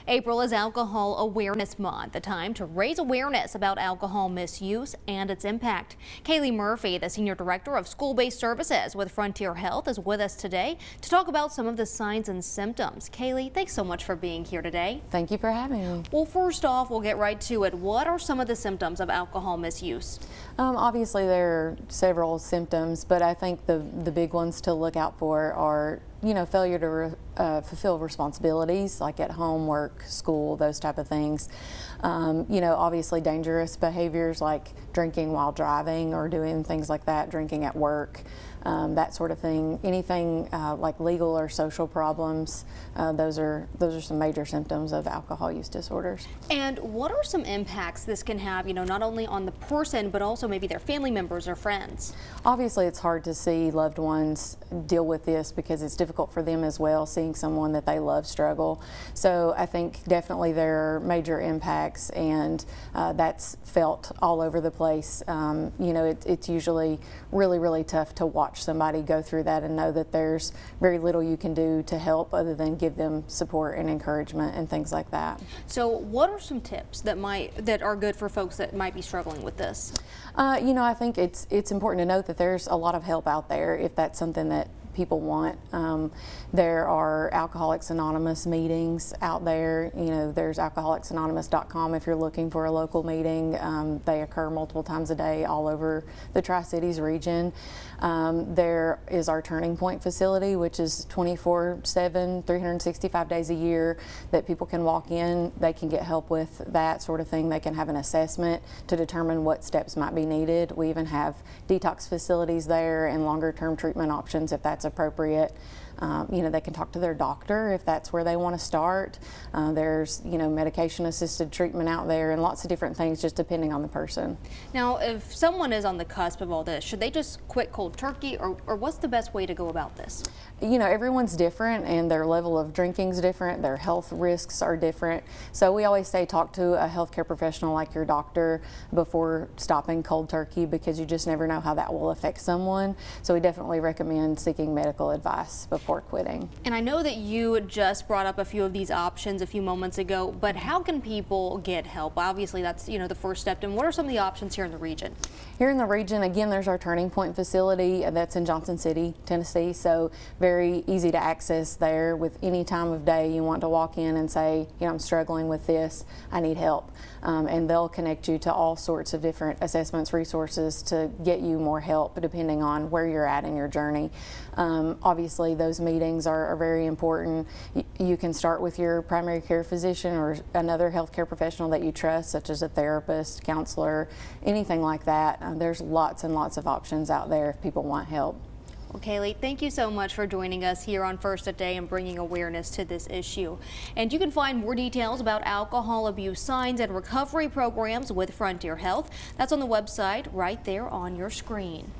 April is Alcohol Awareness Month, a time to raise awareness about alcohol misuse and its impact. Kaylee Murphy, the Senior Director of School-Based Services with Frontier Health, is with us today to talk about some of the signs and symptoms. Kaylee, thanks so much for being here today. Thank you for having me. Well, first off, we'll get right to it. What are some of the symptoms of alcohol misuse? Obviously, there are several symptoms, but I think the big ones to look out for are, failure to fulfill responsibilities like at home, work, school, those type of things. Obviously dangerous behaviors like drinking while driving or doing things like that, drinking at work, that sort of thing. Anything like legal or social problems, those are some major symptoms of alcohol use disorders. And what are some impacts this can have, not only on the person, but also maybe their family members or friends? Obviously, it's hard to see loved ones deal with this because it's difficult for them as well, seeing someone that they love struggle. So I think definitely there are major impacts, and that's felt all over the place. It's usually really tough to watch somebody go through that and know that there's very little you can do to help other than give them support and encouragement and things like that. So what are some tips that are good for folks that might be struggling with this? I think it's important to note that there's a lot of help out there if that's something that people want. There are Alcoholics Anonymous meetings out there. There's alcoholicsanonymous.com if you're looking for a local meeting. They occur multiple times a day all over the Tri-Cities region. There is our Turning Point facility, which is 24/7, 365 days a year that people can walk in. They can get help with that sort of thing. They can have an assessment to determine what steps might be needed. We even have detox facilities there and longer term treatment options if that's appropriate. They can talk to their doctor if that's where they want to start. There's, medication assisted treatment out there and lots of different things just depending on the person. Now, if someone is on the cusp of all this, should they just quit cold turkey, or what's the best way to go about this? Everyone's different and their level of drinking is different. Their health risks are different. So we always say talk to a healthcare professional like your doctor before stopping cold turkey, because you just never know how that will affect someone. So we definitely recommend seeking medical advice before quitting. And I know that you just brought up a few of these options a few moments ago, but how can people get help? Obviously that's the first step. And what are some of the options here in the region? Here in the region, again, there's our Turning Point facility that's in Johnson City, Tennessee, so very easy to access there. With any time of day you want to walk in and say, I'm struggling with this, I need help, and they'll connect you to all sorts of different assessments, resources to get you more help depending on where you're at in your journey. Obviously those meetings are very important. You can start with your primary care physician or another healthcare professional that you trust, such as a therapist, counselor, anything like that. There's lots and lots of options out there if people want help. Well, Kaylee, thank you so much for joining us here on First at Day and bringing awareness to this issue. And you can find more details about alcohol abuse signs and recovery programs with Frontier Health. That's on the website right there on your screen.